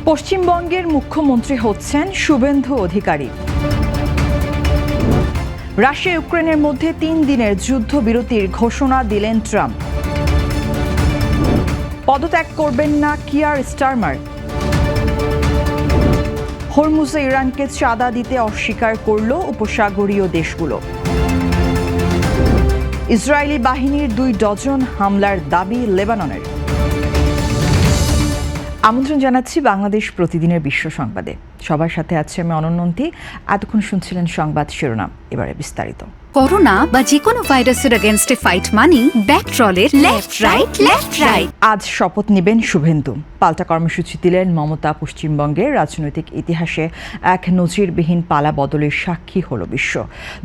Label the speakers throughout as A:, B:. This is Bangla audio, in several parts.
A: পশ্চিমবঙ্গের মুখ্যমন্ত্রী হচ্ছেন শুভেন্দু অধিকারী। রাশিয়া ইউক্রেনের মধ্যে 3 দিনের যুদ্ধবিরতির ঘোষণা দিলেন ট্রাম্প। পদত্যাগ করবেন না কিয়ার স্টারমার। হরমুজে ইরানকে চাঁদা দিতে অস্বীকার করল উপসাগরীয় দেশগুলো। ইসরায়েলি বাহিনীর 2 ডজন হামলার দাবি লেবাননের। আমন্ত্রণ জানাচ্ছি বাংলাদেশ প্রতিদিনের বিশ্ব সংবাদে। সবার সাথে আছে আমি অনন্যন্তী। এতক্ষণ শুনছিলেন সংবাদ শিরোনাম, এবারে বিস্তারিত।
B: করোনা বা যে কোনো ভাইরাসের এগেইনস্টে ফাইট মানি ব্যাকট্রলের লেফট রাইট।
A: আজ শপথ নেবেন শুভেন্দু। পাল্টা কর্মসূচি দিলেন মমতা। পশ্চিমবঙ্গের রাজনৈতিক ইতিহাসে এক নজিরবিহীন পালা বদলের সাক্ষী হল বিশ্ব।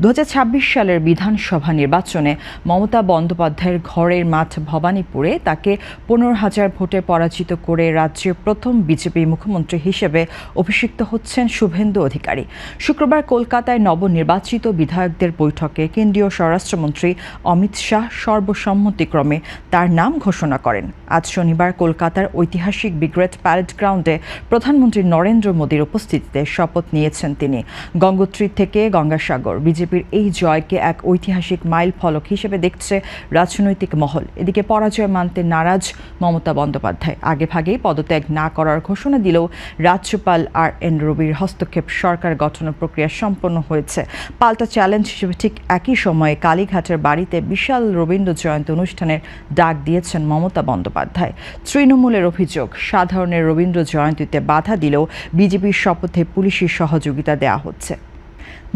A: 2026 সালের বিধানসভা নির্বাচনে মমতা বন্দ্যোপাধ্যায়ের ঘরের মাঠ ভবানীপুরে তাকে 15,000 ভোটে পরাজিত করে রাজ্যের প্রথম বিজেপি মুখ্যমন্ত্রী হিসেবে অভিষিক্ত হচ্ছেন শুভেন্দু অধিকারী। শুক্রবার কলকাতায় নবনির্বাচিত বিধায়কদের বৈঠকে কেন্দ্রীয় স্বরাষ্ট্রমন্ত্রী অমিত শাহ সর্বসম্মতিক্রমে তার নাম ঘোষণা করেন। আজ শনিবার কলকাতার ঐতিহাসিক ব্রিগেড প্যারেড গ্রাউন্ডে প্রধানমন্ত্রী নরেন্দ্র মোদীর উপস্থিতিতে শপথ নিয়েছেন তিনি। গঙ্গোত্রী থেকে গঙ্গাসাগর বিজেপির এই জয়কে এক ঐতিহাসিক মাইল ফলক হিসেবে দেখছে রাজনৈতিক মহল। এদিকে পরাজয় মানতে নারাজ মমতা বন্দ্যোপাধ্যায় আগেভাগেই পদত্যাগ না করার ঘোষণা দিলেও রাজ্যপাল RN রবির হস্তক্ষেপ সরকার গঠনের প্রক্রিয়া সম্পন্ন হয়েছে। পাল্টা চ্যালেঞ্জ হিসেবে ঠিক একই সময়ে কালীঘাটের বাড়িতে বিশাল রবীন্দ্র জয়ন্তী অনুষ্ঠানের ডাক দিয়েছেন মমতা বন্দ্যোপাধ্যায়। তৃণমূলের অভিযোগ, সাধারণের রবীন্দ্র জয়ন্তীতে বাধা দিলেও বিজেপির শপথে পুলিশি সহযোগিতা দেওয়া হচ্ছে।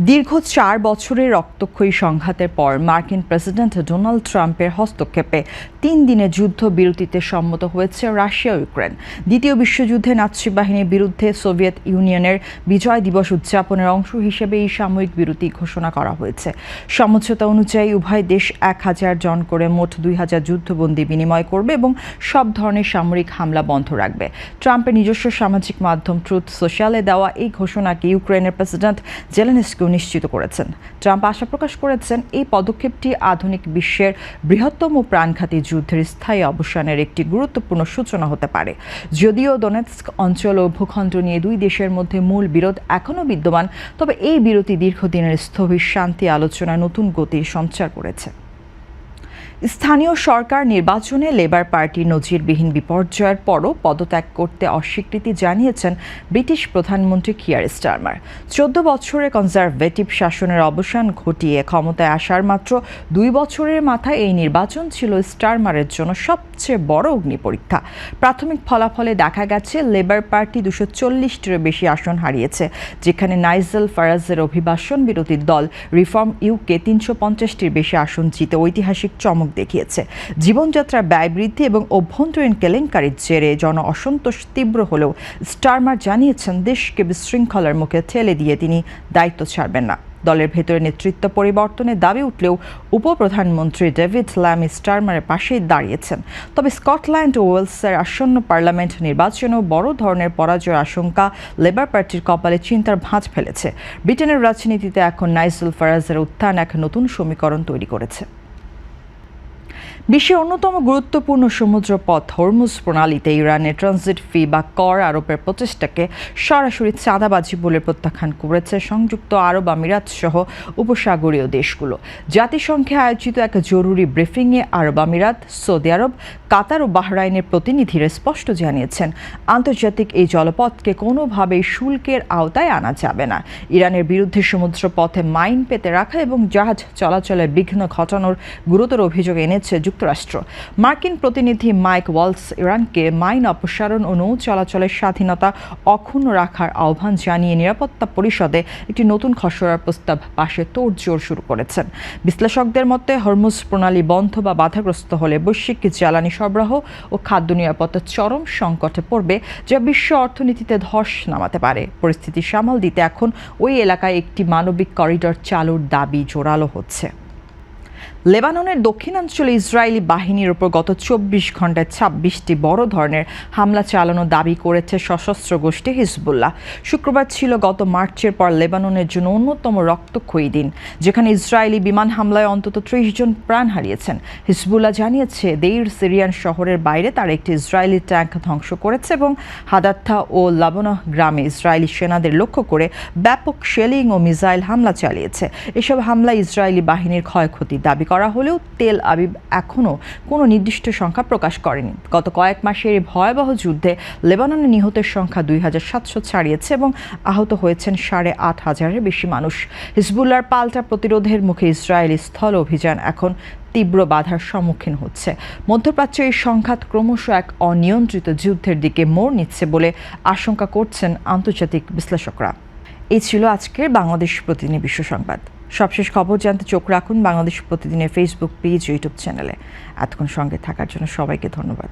A: দীর্ঘ 4 বছরের রক্তক্ষয়ী সংঘাতের পর মার্কিন প্রেসিডেন্ট ডোনাল্ড ট্রাম্পের হস্তক্ষেপে 3 দিনের যুদ্ধবিরতিতে সম্মত হয়েছে রাশিয়া ইউক্রেন। দ্বিতীয় বিশ্বযুদ্ধে নাৎসি বাহিনীর বিরুদ্ধে সোভিয়েত ইউনিয়নের বিজয় দিবস উদযাপনের অংশ হিসেবে এই সাময়িক বিরতি ঘোষণা করা হয়েছে। সমঝোতা অনুযায়ী উভয় দেশ 1000 জন করে মোট 2000 যুদ্ধবন্দী বিনিময় করবে এবং সব ধরনের সামরিক হামলা বন্ধ রাখবে। ট্রাম্পের নিজস্ব সামাজিক মাধ্যম ট্রুথ সোশ্যালে দেওয়া এই ঘোষণাকে ইউক্রেনের প্রেসিডেন্ট জেলেনস্কি নিশ্চিত করেছেন। ট্রাম্প আশা প্রকাশ করেছেন এই পদক্ষেপটি আধুনিক বিশ্বের বৃহত্তম প্রাণঘাতী যুদ্ধের স্থায়ী অবসানের একটি গুরুত্বপূর্ণ সূচনা হতে পারে। যদিও দোনেৎস্ক অঞ্চল ও ভূখণ্ড নিয়ে 2 দেশের মধ্যে মূল বিরোধ এখনও বিদ্যমান, তবে এই বিরতি দীর্ঘদিনের স্থবির শান্তি আলোচনায় নতুন গতির সঞ্চার করেছে। স্থানীয় সরকার নির্বাচনে লেবার পার্টির নজিরবিহীন বিপর্যয়ের পরও পদত্যাগ করতে অস্বীকৃতি জানিয়েছেন ব্রিটিশ প্রধানমন্ত্রী কিয়ার স্টারমার। 14 বছরের কনজারভেটিভ শাসনের অবসান ঘটিয়ে ক্ষমতায় আসার মাত্র 2 বছরের মাথায় এই নির্বাচন ছিল স্টারমারের জন্য সবচেয়ে বড় অগ্নিপরীক্ষা। প্রাথমিক ফলাফলে দেখা গেছে লেবার পার্টি 240টিরও বেশি আসন হারিয়েছে, যেখানে নাইজেল ফারাজের অভিবাসন বিরোধী দল রিফর্ম ইউকে 350টির বেশি আসন জিতে ঐতিহাসিক চমক দেখিয়েছে। জীবনযাত্রার ব্যয় বৃদ্ধি এবং অভ্যন্তরীণ কেলেঙ্কারির জেরে জন অসন্তোষ তীব্র হলেও স্টারমার জানিয়েছেন দেশকে বিশৃঙ্খলার মুখে ঠেলে দিয়ে তিনি দায়িত্ব ছাড়বেন না। দলের ভেতরে নেতৃত্ব পরিবর্তনের দাবি উঠলেও উপপ্রধানমন্ত্রী ডেভিড ল্যামি স্টারমারের পাশেই দাঁড়িয়েছেন। তবে স্কটল্যান্ড ও ওয়েলসের আসন্ন পার্লামেন্ট নির্বাচনেও বড় ধরনের পরাজয়ের আশঙ্কা লেবার পার্টির কপালে চিন্তার ভাঁজ ফেলেছে। ব্রিটেনের রাজনীতিতে এখন নাইজেল ফারাজের উত্থান এক নতুন সমীকরণ তৈরি করেছে। বিশ্বের অন্যতম গুরুত্বপূর্ণ সমুদ্র পথ হরমুজ প্রণালীতে ইরানের ট্রানজিট ফি বা কর আরোপের প্রচেষ্টাকে সরাসরি চাঁদাবাজি বলে প্রত্যাখ্যান করেছে সংযুক্ত আরব আমিরাত সহ উপসাগরীয় দেশগুলো। জাতিসংঘে আয়োজিত এক জরুরি ব্রিফিংয়ে আরব আমিরাত, সৌদি আরব, কাতার ও বাহরাইনের প্রতিনিধিরা স্পষ্ট জানিয়েছেন আন্তর্জাতিক এই জলপথকে কোনোভাবেই শুল্কের আওতায় আনা যাবে না। ইরানের বিরুদ্ধে সমুদ্র পথে মাইন পেতে রাখা এবং জাহাজ চলাচলে বিঘ্ন ঘটানোর গুরুতর অভিযোগ এনেছে যুক্তরাষ্ট্র। মার্কিন প্রতিনিধি মাইক ওয়ালস ইরানকে মাইন অপসারণ ও নৌ চলাচলের স্বাধীনতা অক্ষুণ্ণ রাখার আহ্বান জানিয়ে নিরাপত্তা পরিষদে একটি নতুন খসড়ার প্রস্তাব পাশে তোড়জোড় শুরু করেছেন। বিশ্লেষকদের মতে হরমুজ প্রণালী বন্ধ বা বাধাগ্রস্ত হলে বৈশ্বিক জ্বালানি সরবরাহ ও খাদ্য নিরাপত্তা চরম সংকটে পড়বে, যা বিশ্ব অর্থনীতিতে ধস নামাতে পারে। পরিস্থিতি সামাল দিতে এখন ওই এলাকায় একটি মানবিক করিডর চালুর দাবি জোরালো হচ্ছে। লেবাননের দক্ষিণাঞ্চলে ইসরায়েলি বাহিনীর ওপর গত ২৪ ঘন্টায় ২৬টি বড় ধরনের হামলা চালানোর দাবি করেছে সশস্ত্র গোষ্ঠী হিজবুল্লাহ। শুক্রবার ছিল গত মার্চের পর লেবাননের জন্য অন্যতম রক্তক্ষয়ী দিন, যেখানে ইসরায়েলি বিমান হামলায় অন্তত ৩০ জন প্রাণ হারিয়েছেন। হিজবুল্লাহ জানিয়েছে দেইর সিরিয়ান শহরের বাইরে তারা একটি ইসরায়েলি ট্যাঙ্ক ধ্বংস করেছে এবং হাদাত্থা ও লাবনাহ গ্রামে ইসরায়েলি সেনাদের লক্ষ্য করে ব্যাপক শেলিং ও মিসাইল হামলা চালিয়েছে। এসব হামলায় ইসরায়েলি বাহিনীর ক্ষয়ক্ষতির দাবি করা হলেও তেল আবিব এখনও কোনো নির্দিষ্ট সংখ্যা প্রকাশ করেনি। গত কয়েক মাসের এই ভয়াবহ যুদ্ধে লেবাননে নিহতের সংখ্যা ২৭০০ ছাড়িয়েছে এবং আহত হয়েছেন ৮,৫০০-এর বেশি মানুষ। হিজবুল্লাহর পাল্টা প্রতিরোধের মুখে ইসরায়েলি স্থল অভিযান এখন তীব্র বাধার সম্মুখীন হচ্ছে। মধ্যপ্রাচ্যে এই সংঘাত ক্রমশ এক অনিয়ন্ত্রিত যুদ্ধের দিকে মোড় নিচ্ছে বলে আশঙ্কা করছেন আন্তর্জাতিক বিশ্লেষকরা। এই ছিল আজকের বাংলাদেশ প্রতিদিনের বিশ্ব সংবাদ। সবশেষ খবর জানতে চোখ রাখুন বাংলাদেশ প্রতিদিনের ফেসবুক পেজ, ইউটিউব চ্যানেলে। এতক্ষণ সঙ্গে থাকার জন্য সবাইকে ধন্যবাদ।